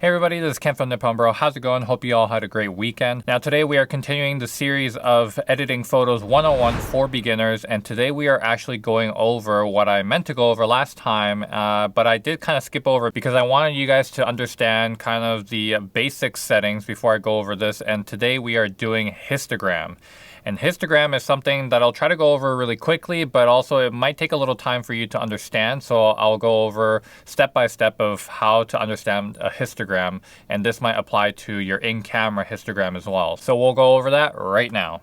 Hey everybody, this is Ken from Nippon Bro. How's it going? Hope you all had a great weekend. Now today we are continuing the series of Editing Photos 101 for beginners, and today we are actually going over what I meant to go over last time, but I did kind of skip over because I wanted you guys to understand kind of the basic settings before I go over this, and today we are doing histogram. And histogram is something that I'll try to go over really quickly, but also it might take a little time for you to understand. So I'll go over step by step of how to understand a histogram. And this might apply to your in-camera histogram as well. So we'll go over that right now.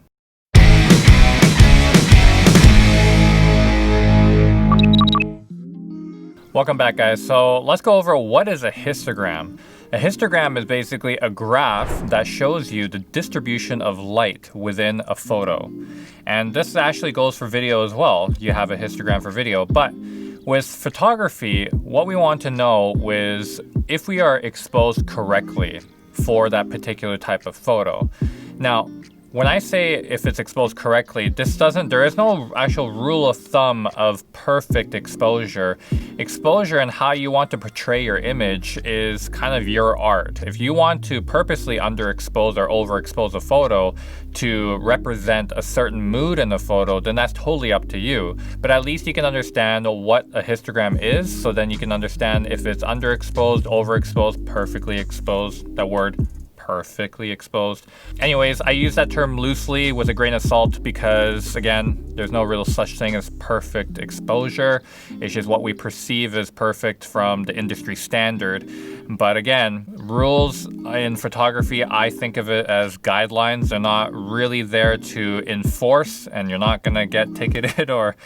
Welcome back, guys. So let's go over what is a histogram. A histogram is basically a graph that shows you the distribution of light within a photo. And this actually goes for video as well. You have a histogram for video. But with photography, what we want to know is if we are exposed correctly for that particular type of photo. Now, when I say if it's exposed correctly, there is no actual rule of thumb of perfect exposure. Exposure and how you want to portray your image is kind of your art. If you want to purposely underexpose or overexpose a photo to represent a certain mood in the photo, then that's totally up to you. But at least you can understand what a histogram is, so then you can understand if it's underexposed, overexposed, perfectly exposed, that word. Perfectly exposed. Anyways, I use that term loosely with a grain of salt because, again, there's no real such thing as perfect exposure. It's just what we perceive as perfect from the industry standard. But again, rules in photography, I think of it as guidelines. They're not really there to enforce, and you're not gonna get ticketed or,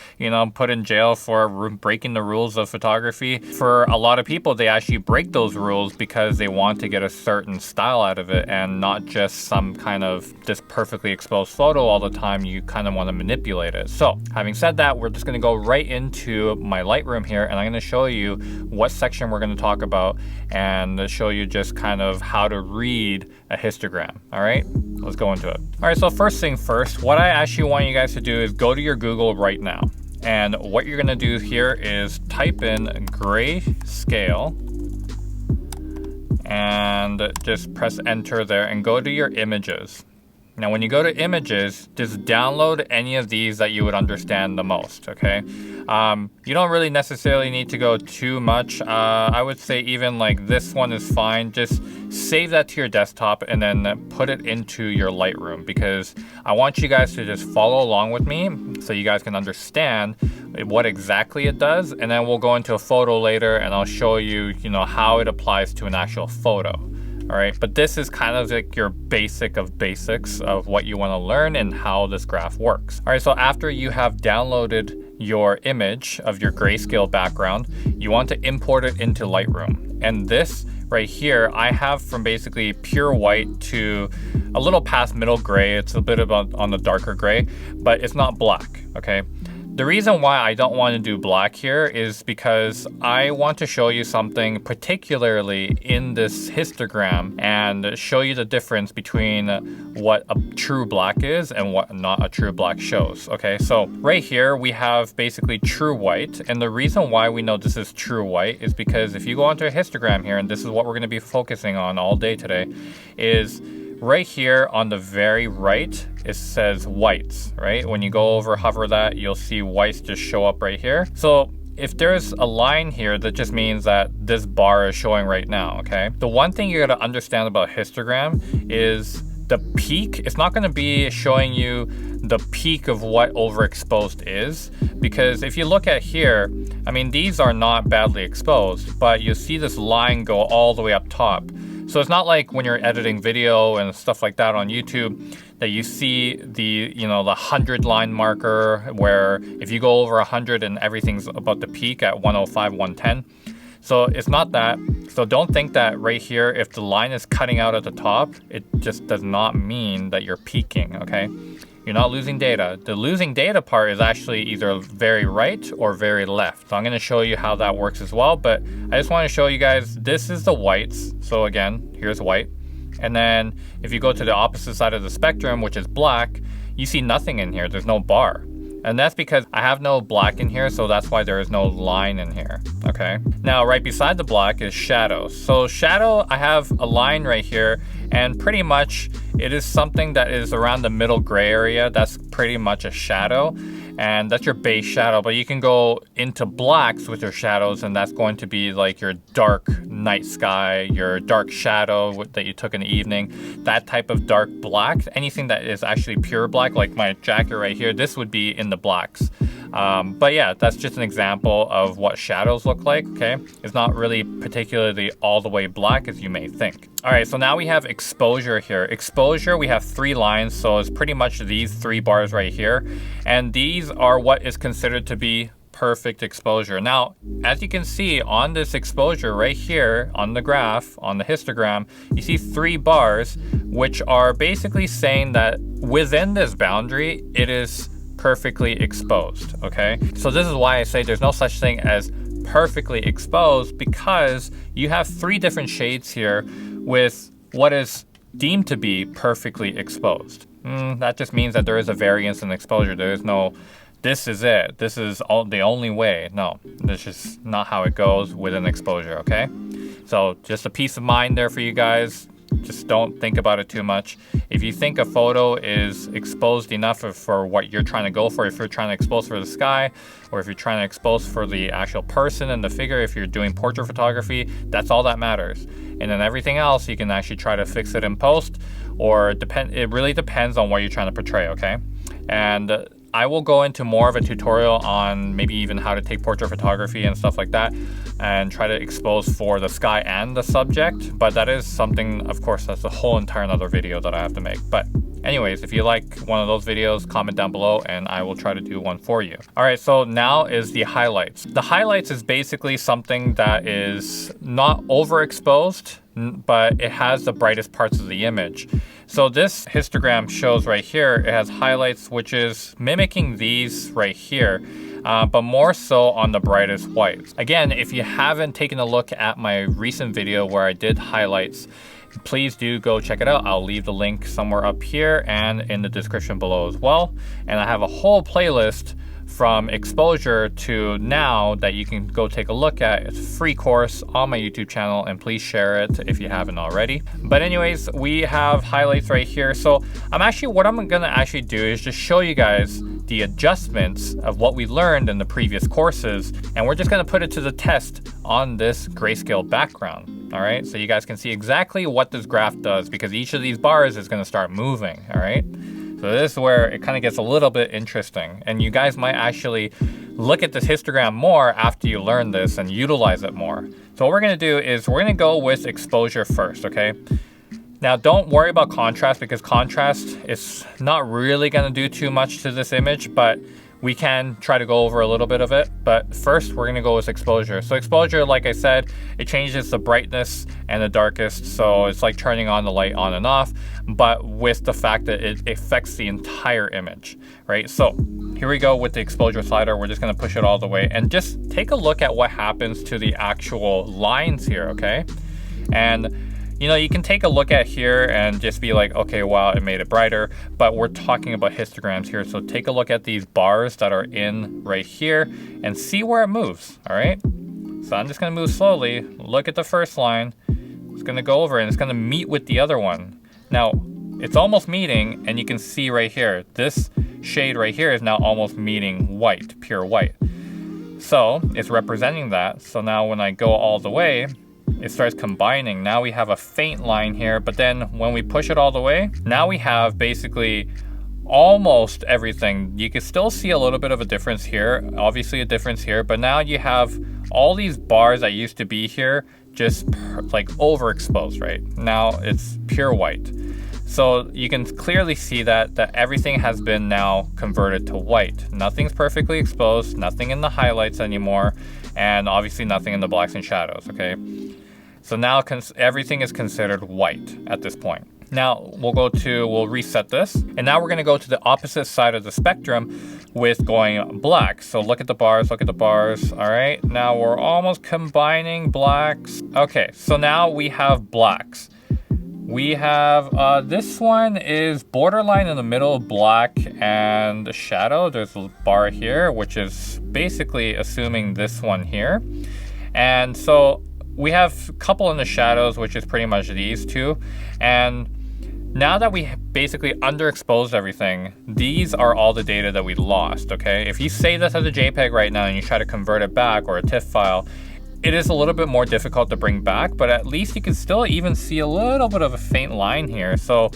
put in jail for breaking the rules of photography. For a lot of people, they actually break those rules because they want to get a certain style out of it and not just some kind of this perfectly exposed photo all the time. You kind of want to manipulate it. So having said that, we're just going to go right into my Lightroom here, and I'm going to show you what section we're going to talk about and show you just kind of how to read a histogram. All right, let's go into it. All right, so first thing first, what I actually want you guys to do is go to your Google right now. And what you're going to do here is type in Grayscale and just press enter there and go to your images. Now, when you go to images, just download any of these that you would understand the most, okay? You don't really necessarily need to go too much. I would say even like this one is fine. Just save that to your desktop and then put it into your Lightroom, because I want you guys to just follow along with me so you guys can understand what exactly it does. And then we'll go into a photo later and I'll show you, how it applies to an actual photo. All right, but this is kind of like your basic of basics of what you want to learn and how this graph works. All right, so after you have downloaded your image of your grayscale background, you want to import it into Lightroom. And this right here, I have from basically pure white to a little past middle gray. It's a bit about on the darker gray, but it's not black, okay? The reason why I don't want to do black here is because I want to show you something particularly in this histogram and show you the difference between what a true black is and what not a true black shows. Okay, so right here we have basically true white, and the reason why we know this is true white is because if you go onto a histogram here, and this is what we're going to be focusing on all day today, is right here on the very right, it says whites, right? When you go over, hover that, you'll see whites just show up right here. So if there's a line here, that just means that this bar is showing right now, okay? The one thing you gotta understand about histogram is the peak. It's not gonna be showing you the peak of what overexposed is, because if you look at here, I mean, these are not badly exposed, but you see this line go all the way up top. So it's not like when you're editing video and stuff like that on YouTube that you see the 100 line marker, where if you go over 100 and everything's about the peak at 105, 110. So it's not that. So don't think that right here, if the line is cutting out at the top, it just does not mean that you're peaking, okay? You're not losing data. The losing data part is actually either very right or very left. So I'm going to show you how that works as well, but I just want to show you guys, this is the whites. So again, here's white. And then if you go to the opposite side of the spectrum, which is black, you see nothing in here. There's no bar. And that's because I have no black in here, so that's why there is no line in here, okay? Now, right beside the black is shadows. So shadow, I have a line right here, and pretty much it is something that is around the middle gray area. That's pretty much a shadow, and that's your base shadow. But you can go into blacks with your shadows, and that's going to be like your dark night sky, your dark shadow that you took in the evening, that type of dark black. Anything that is actually pure black, like my jacket right here, this would be in the blacks. But yeah, that's just an example of what shadows look like, okay? It's not really particularly all the way black as you may think. All right, so now we have exposure here. Exposure, we have 3 lines, so it's pretty much these 3 bars right here. And these are what is considered to be perfect exposure. Now, as you can see on this exposure right here on the graph, on the histogram, you see 3 bars, which are basically saying that within this boundary, it is perfectly exposed, okay? So this is why I say there's no such thing as perfectly exposed, because you have 3 different shades here with what is deemed to be perfectly exposed. That just means that there is a variance in exposure. There is no, this is it, this is the only way. No, that's just not how it goes with an exposure, okay? So just a peace of mind there for you guys. Just don't think about it too much. If you think a photo is exposed enough for what you're trying to go for, if you're trying to expose for the sky, or if you're trying to expose for the actual person and the figure, if you're doing portrait photography, that's all that matters. And then everything else, you can actually try to fix it in post, or it really depends on what you're trying to portray, okay? And I will go into more of a tutorial on maybe even how to take portrait photography and stuff like that, and try to expose for the sky and the subject. But that is something, of course, that's a whole entire another video that I have to make. But anyways, if you like one of those videos, comment down below and I will try to do one for you. All right, so now is the highlights. The highlights is basically something that is not overexposed, but it has the brightest parts of the image. So this histogram shows right here, it has highlights, which is mimicking these right here, but more so on the brightest whites. Again, if you haven't taken a look at my recent video where I did highlights, please do go check it out. I'll leave the link somewhere up here and in the description below as well. And I have a whole playlist from exposure to now that you can go take a look at. It's a free course on my YouTube channel, and please share it if you haven't already. But anyways, we have highlights right here. So what I'm gonna actually do is just show you guys the adjustments of what we learned in the previous courses, and we're just gonna put it to the test on this grayscale background. All right, so you guys can see exactly what this graph does, because each of these bars is gonna start moving, all right? So this is where it kind of gets a little bit interesting, and you guys might actually look at this histogram more after you learn this and utilize it more. So what we're gonna do is we're gonna go with exposure first, okay? Now don't worry about contrast, because contrast is not really gonna do too much to this image, but we can try to go over a little bit of it. But first we're gonna go with exposure. So exposure, like I said, it changes the brightness and the darkest. So it's like turning on the light on and off, but with the fact that it affects the entire image, right? So here we go with the exposure slider. We're just gonna push it all the way and just take a look at what happens to the actual lines here, okay? And you know, you can take a look at here and just be like, okay, wow, it made it brighter, but we're talking about histograms here. So take a look at these bars that are in right here and see where it moves, all right? So I'm just gonna move slowly. Look at the first line. It's gonna go over and it's gonna meet with the other one. Now, it's almost meeting, and you can see right here, this shade right here is now almost meeting white, pure white. So it's representing that. So now when I go all the way, it starts combining. Now we have a faint line here, but then when we push it all the way, now we have basically almost everything. You can still see a little bit of a difference here, obviously a difference here, but now you have all these bars that used to be here just like overexposed, right? Now it's pure white. So you can clearly see that everything has been now converted to white. Nothing's perfectly exposed, nothing in the highlights anymore, and obviously nothing in the blacks and shadows, okay? So now everything is considered white at this point. Now we'll reset this, and now we're gonna go to the opposite side of the spectrum with going black. So look at the bars, all right? Now we're almost combining blacks. Okay, so now we have blacks. We have this one is borderline in the middle, black and shadow. There's a bar here, which is basically assuming this one here. And so we have a couple in the shadows, which is pretty much these two. And now that we basically underexposed everything, these are all the data that we lost, okay? If you save this as a JPEG right now and you try to convert it back, or a TIFF file, it is a little bit more difficult to bring back, but at least you can still even see a little bit of a faint line here. So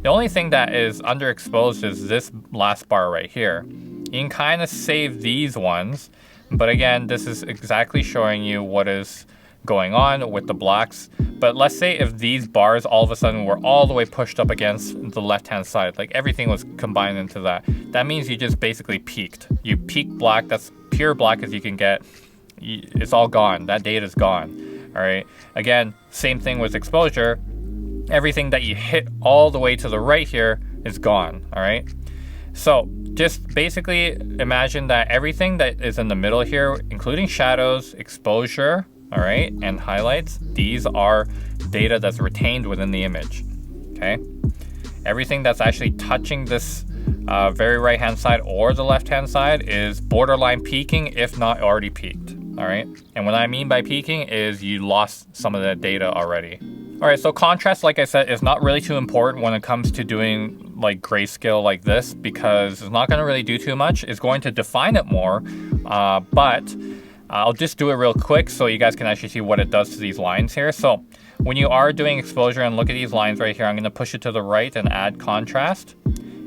the only thing that is underexposed is this last bar right here. You can kind of save these ones, but again, this is exactly showing you what is going on with the blacks. But let's say if these bars all of a sudden were all the way pushed up against the left-hand side, like everything was combined into that, that means you just basically peaked. You peaked black, that's pure black as you can get. It's all gone, that data's gone, all right? Again, same thing with exposure. Everything that you hit all the way to the right here is gone, all right? So just basically imagine that everything that is in the middle here, including shadows, exposure, all right, and highlights, these are data that's retained within the image, okay? Everything that's actually touching this very right-hand side or the left-hand side is borderline peaking, if not already peaked, all right? And what I mean by peaking is you lost some of the data already. All right, so contrast, like I said, is not really too important when it comes to doing like grayscale like this, because it's not gonna really do too much. It's going to define it more, but I'll just do it real quick so you guys can actually see what it does to these lines here. So when you are doing exposure and look at these lines right here, I'm gonna push it to the right and add contrast.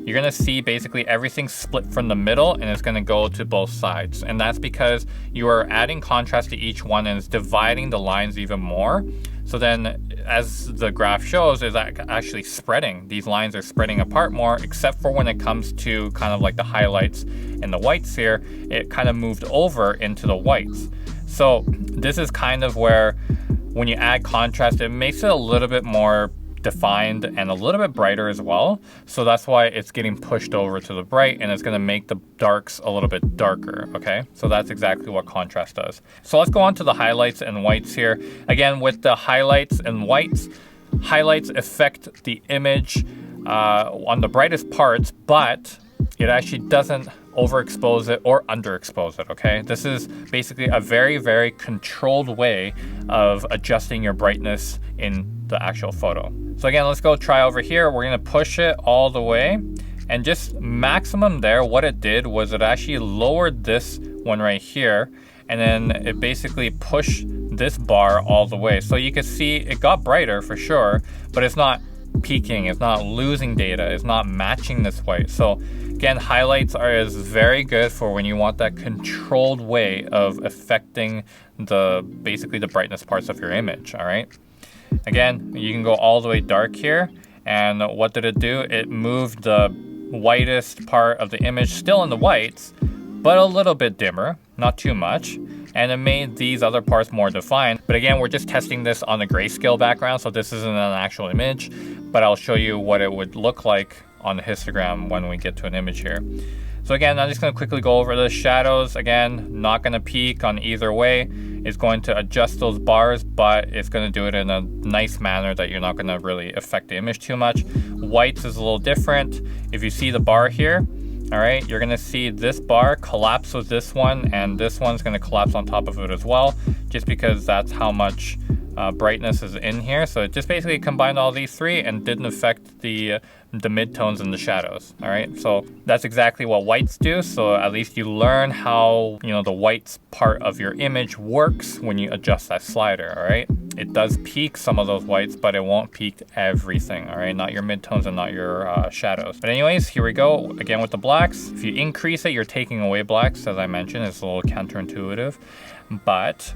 You're gonna see basically everything split from the middle and it's gonna go to both sides. And that's because you are adding contrast to each one and it's dividing the lines even more. So then, as the graph shows, is actually spreading. These lines are spreading apart more, except for when it comes to kind of like the highlights and the whites here, it kind of moved over into the whites. So this is kind of where, when you add contrast, it makes it a little bit more defined and a little bit brighter as well. So that's why it's getting pushed over to the bright, and it's going to make the darks a little bit darker, okay? So that's exactly what contrast does. So let's go on to the highlights and whites here. Again, with the highlights and whites, highlights affect the image on the brightest parts, but it actually doesn't overexpose it or underexpose it, okay? This is basically a very, very controlled way of adjusting your brightness in the actual photo. So again, let's go try over here. We're gonna push it all the way, and just maximum there, what it did was it actually lowered this one right here, and then it basically pushed this bar all the way. So you can see it got brighter for sure, but it's not peaking, it's not losing data, it's not matching this white. So again, highlights is very good for when you want that controlled way of affecting basically the brightness parts of your image, all right? Again, you can go all the way dark here, and what did it do? It moved the whitest part of the image still in the whites, but a little bit dimmer, not too much, and it made these other parts more defined. But again, we're just testing this on the grayscale background, so this isn't an actual image, but I'll show you what it would look like on the histogram when we get to an image here. So again, I'm just going to quickly go over the shadows. Again, not going to peak on either way. It's going to adjust those bars, but it's going to do it in a nice manner that you're not going to really affect the image too much. Whites is a little different. If you see the bar here, all right, you're going to see this bar collapse with this one, and this one's going to collapse on top of it as well, just because that's how much brightness is in here. So it just basically combined all these three and didn't affect the midtones and the shadows, all right? So that's exactly what whites do. So at least you learn how, the whites part of your image works when you adjust that slider, all right? It does peak some of those whites, but it won't peak everything, all right? Not your midtones and not your shadows. But anyways, here we go. Again with the blacks. If you increase it, you're taking away blacks, as I mentioned. It's a little counterintuitive. But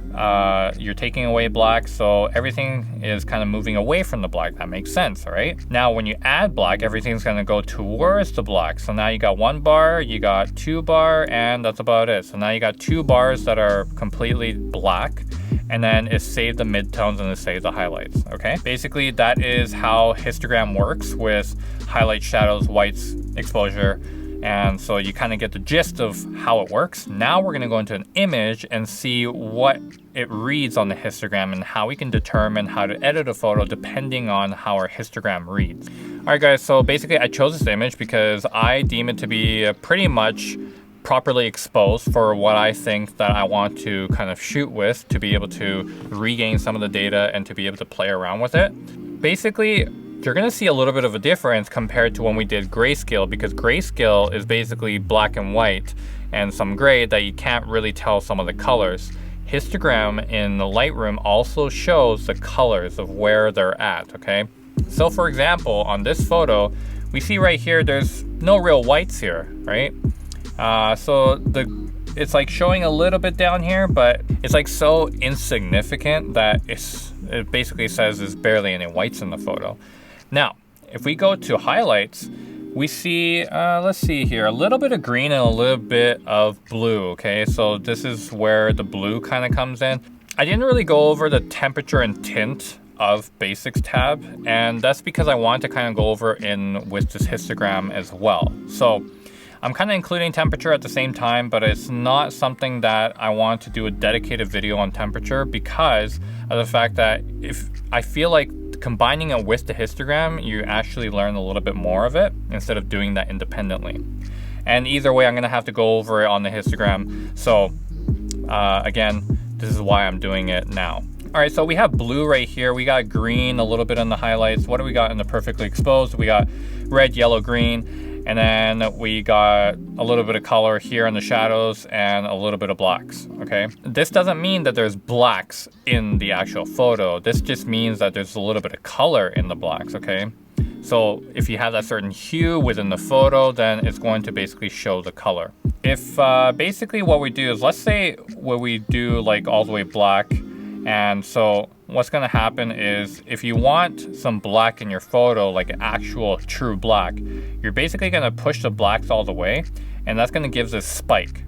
you're taking away black, so everything is kind of moving away from the black. That makes sense, all right? Now, when you add black, everything's gonna go towards the black. So now you got 1 bar, you got 2 bar, and that's about it. So now you got 2 bars that are completely black, and then it saved the midtones and it saved the highlights, okay? Basically, that is how histogram works with highlights, shadows, whites, exposure, And so you kind of get the gist of how it works. Now we're going to go into an image and see what it reads on the histogram and how we can determine how to edit a photo depending on how our histogram reads. All right, guys, so basically I chose this image because I deem it to be pretty much properly exposed for what I think that I want to kind of shoot with, to be able to regain some of the data and to be able to play around with it. Basically, you're going to see a little bit of a difference compared to when we did grayscale, because grayscale is basically black and white and some gray that you can't really tell some of the colors. Histogram in the Lightroom also shows the colors of where they're at, okay? So for example, on this photo, we see right here, there's no real whites here, right? So it's like showing a little bit down here, but it's like so insignificant that it basically says there's barely any whites in the photo. Now, if we go to highlights, we see, let's see here, a little bit of green and a little bit of blue, okay? So this is where the blue kind of comes in. I didn't really go over the temperature and tint of basics tab, and that's because I wanted to kind of go over with this histogram as well. So I'm kind of including temperature at the same time, but it's not something that I want to do a dedicated video on temperature because of the fact that if I feel like combining it with the histogram, you actually learn a little bit more of it instead of doing that independently. And either way, I'm gonna have to go over it on the histogram. So again, this is why I'm doing it now. All right, so we have blue right here. We got green a little bit in the highlights. What do we got in the perfectly exposed? We got red, yellow, green. And then we got a little bit of color here in the shadows and a little bit of blacks, okay? This doesn't mean that there's blacks in the actual photo. This just means that there's a little bit of color in the blacks, okay? So if you have that certain hue within the photo, then it's going to basically show the color. If basically what we do is, let's say what we do like all the way black, and so what's gonna happen is if you want some black in your photo, like actual true black, you're basically gonna push the blacks all the way, and that's gonna give this spike.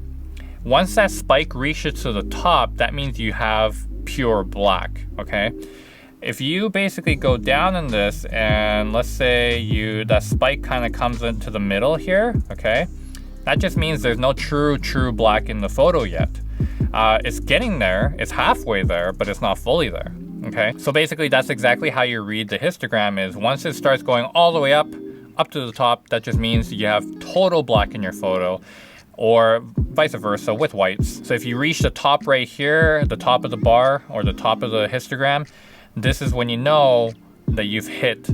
Once that spike reaches to the top, that means you have pure black, okay? If you basically go down in this and let's say that spike kind of comes into the middle here, okay? That just means there's no true black in the photo yet. It's getting there, it's halfway there, but it's not fully there, okay? So basically that's exactly how you read the histogram is once it starts going all the way up to the top, that just means you have total black in your photo, or vice versa with whites. So if you reach the top right here, the top of the bar or the top of the histogram, this is when you know that you've hit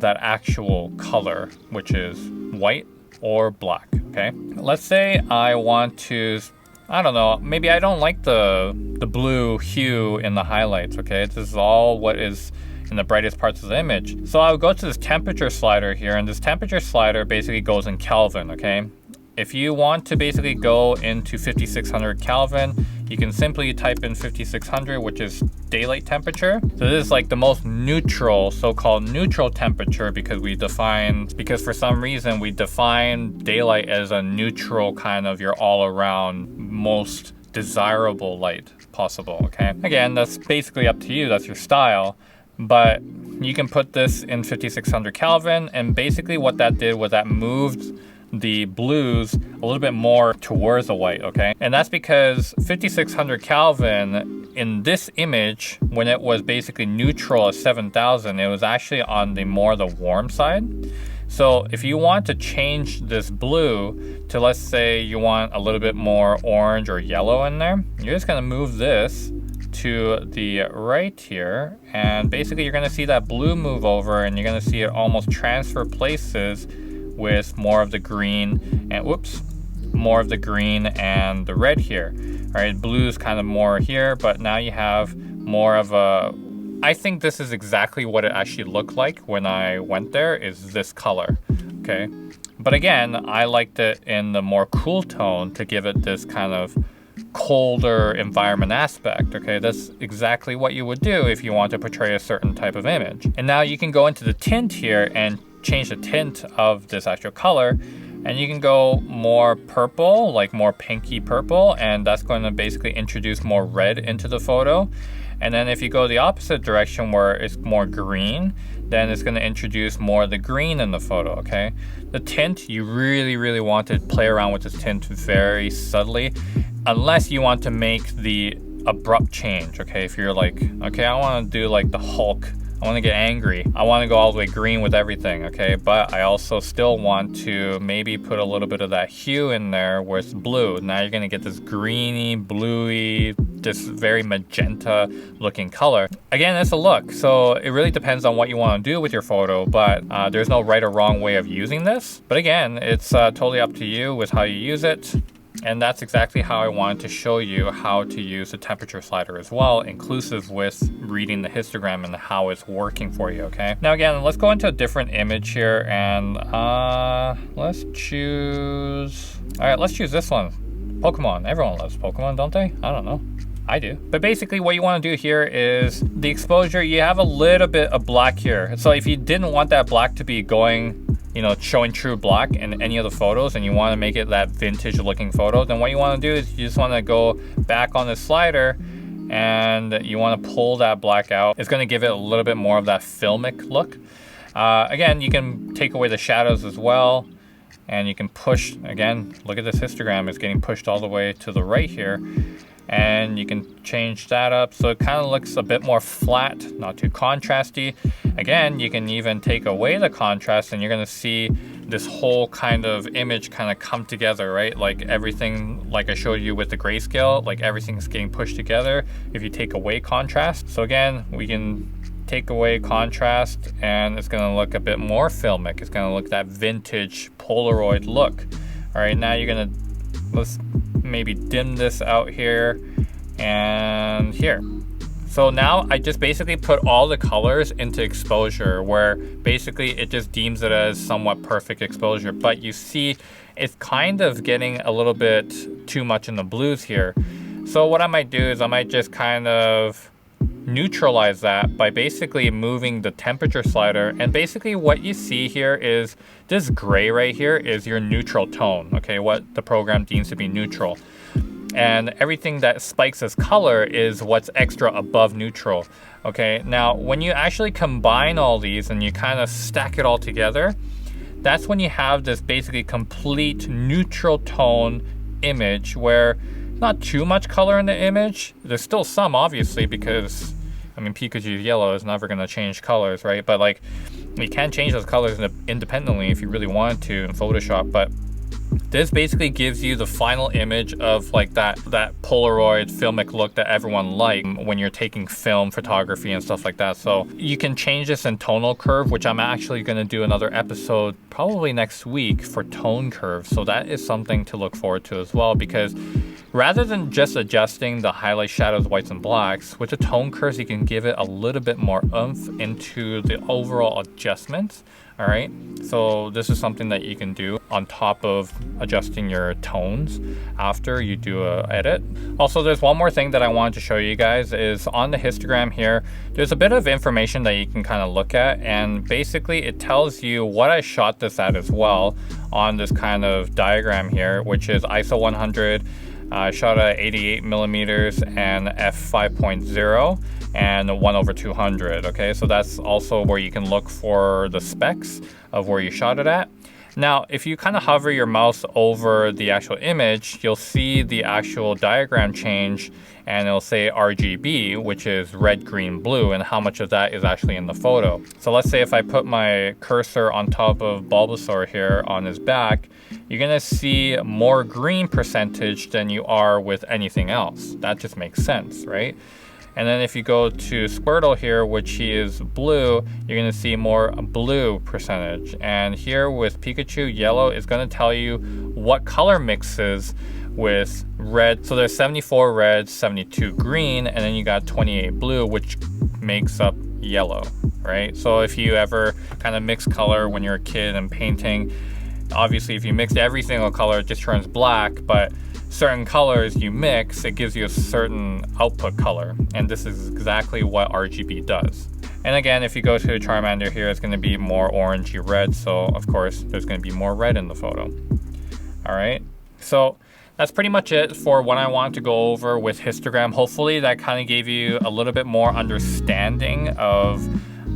that actual color, which is white or black, okay? Let's say I want to, I don't know, maybe I don't like the blue hue in the highlights, okay? This is all what is in the brightest parts of the image. So I'll go to this temperature slider here, and this temperature slider basically goes in Kelvin, okay? If you want to basically go into 5600 Kelvin, you can simply type in 5600, which is daylight temperature. So this is like the most neutral, so-called neutral temperature because for some reason we define daylight as a neutral kind of your all-around most desirable light possible, okay? Again, that's basically up to you, that's your style, but you can put this in 5600 Kelvin, and basically what that did was that moved the blues a little bit more towards the white, okay? And that's because 5600 Kelvin in this image, when it was basically neutral at 7000, it was actually on the warm side. So if you want to change this blue to, let's say you want a little bit more orange or yellow in there, you're just gonna move this to the right here, and basically you're gonna see that blue move over, and you're gonna see it almost transfer places with more of the green and more of the green and the red here. All right, blue's kind of more here, but now you have more of a, I think this is exactly what it actually looked like when I went there, is this color, okay? But again, I liked it in the more cool tone to give it this kind of colder environment aspect, okay? That's exactly what you would do if you want to portray a certain type of image. And now you can go into the tint here and change the tint of this actual color, and you can go more purple, like more pinky purple, and that's going to basically introduce more red into the photo. And then if you go the opposite direction where it's more green, then it's going to introduce more of the green in the photo, okay? The tint, you really want to play around with this tint very subtly, unless you want to make the abrupt change, okay? If you're like, okay, I want to do like the Hulk, I want to get angry, I want to go all the way green with everything, okay? But I also still want to maybe put a little bit of that hue in there where it's blue. Now you're going to get this greeny, bluey, this very magenta looking color. Again, it's a look, so it really depends on what you want to do with your photo, but there's no right or wrong way of using this. But again, it's totally up to you with how you use it. And that's exactly how I wanted to show you how to use the temperature slider as well, inclusive with reading the histogram and how it's working for you, okay? Now again, let's go into a different image here and let's choose... Alright, let's choose this one. Pokemon. Everyone loves Pokemon, don't they? I don't know. I do. But basically what you want to do here is the exposure, you have a little bit of black here. So if you didn't want that black to be going, you know, showing true black in any of the photos and you want to make it that vintage looking photo, then what you want to do is you just want to go back on the slider and you want to pull that black out. It's going to give it a little bit more of that filmic look. Again, you can take away the shadows as well, and you can push, again, look at this histogram, it's getting pushed all the way to the right here. And you can change that up so it kind of looks a bit more flat, not too contrasty. Again, you can even take away the contrast and you're going to see this whole kind of image kind of come together, right? Like everything, like I showed you with the grayscale, like everything's getting pushed together if you take away contrast. So again, we can take away contrast and it's going to look a bit more filmic. It's going to look that vintage Polaroid look. All right, now you're going to, let's maybe dim this out here and here. So now I just basically put all the colors into exposure where basically it just deems it as somewhat perfect exposure. But you see it's kind of getting a little bit too much in the blues here. So what I might do is I might just kind of neutralize that by basically moving the temperature slider. And basically what you see here is this gray right here is your neutral tone, okay, what the program deems to be neutral. And everything that spikes as color is what's extra above neutral, okay? Now, when you actually combine all these and you kind of stack it all together, that's when you have this basically complete neutral tone image where not too much color in the image. There's still some, obviously, because I mean, Pikachu's yellow is never going to change colors, right? But like, you can change those colors independently if you really wanted to in Photoshop. But this basically gives you the final image of like that Polaroid filmic look that everyone likes when you're taking film photography and stuff like that. So you can change this in tonal curve, which I'm actually going to do another episode probably next week for tone curves. So that is something to look forward to as well, because rather than just adjusting the highlight, shadows, whites, and blacks, with the tone curves, you can give it a little bit more oomph into the overall adjustments. All right, so this is something that you can do on top of adjusting your tones after you do a edit. Also, there's one more thing that I wanted to show you guys is on the histogram here, there's a bit of information that you can kind of look at, and basically it tells you what I shot this at as well on this kind of diagram here, which is ISO 100. I shot at 88 millimeters and f5.0 and 1/200. Okay, so that's also where you can look for the specs of where you shot it at. Now, if you kind of hover your mouse over the actual image, you'll see the actual diagram change, and it'll say RGB, which is red, green, blue, and how much of that is actually in the photo. So let's say if I put my cursor on top of Bulbasaur here on his back, you're gonna see more green percentage than you are with anything else. That just makes sense, right? And then if you go to Squirtle here, which he is blue, you're gonna see more blue percentage. And here with Pikachu, yellow is gonna tell you what color mixes with red. So there's 74 red, 72 green, and then you got 28 blue, which makes up yellow, right? So if you ever kind of mix color when you're a kid and painting, obviously if you mixed every single color, it just turns black, but certain colors you mix, it gives you a certain output color. And this is exactly what RGB does. And again, if you go to Charmander here, it's going to be more orangey red. So of course, there's going to be more red in the photo. All right. So that's pretty much it for what I want to go over with histogram. Hopefully that kind of gave you a little bit more understanding of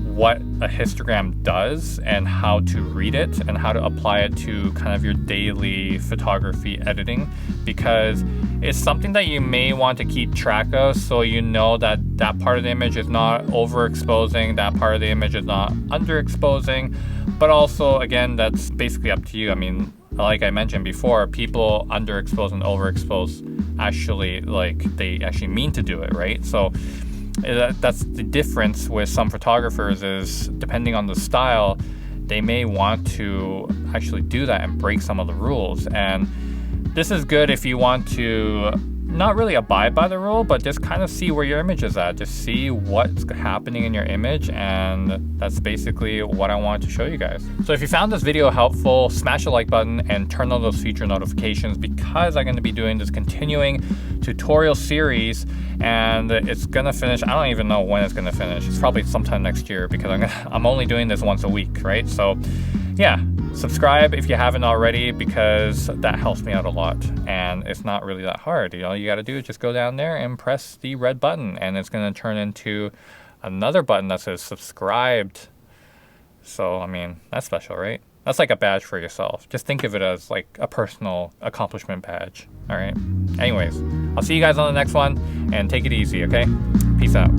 what a histogram does and how to read it and how to apply it to kind of your daily photography editing, because it's something that you may want to keep track of, so you know that that part of the image is not overexposing, that part of the image is not underexposing. But also, again, that's basically up to you. I mean, like I mentioned before, people underexpose and overexpose actually, like, they actually mean to do it, right? So that's the difference with some photographers, is depending on the style, they may want to actually do that and break some of the rules. And this is good if you want to not really abide by the rule, but just kind of see where your image is at. Just see what's happening in your image, and that's basically what I wanted to show you guys. So if you found this video helpful, smash the like button and turn on those feature notifications, because I'm going to be doing this continuing tutorial series, and it's going to finish. I don't even know when it's going to finish. It's probably sometime next year, because I'm only doing this once a week, right? So yeah, subscribe if you haven't already, because that helps me out a lot, and it's not really that hard. All you got to do is just go down there and press the red button, and it's going to turn into another button that says subscribed. So I mean, that's special, right? That's like a badge for yourself. Just think of it as like a personal accomplishment badge. All right. Anyways, I'll see you guys on the next one, and take it easy, okay? Peace out.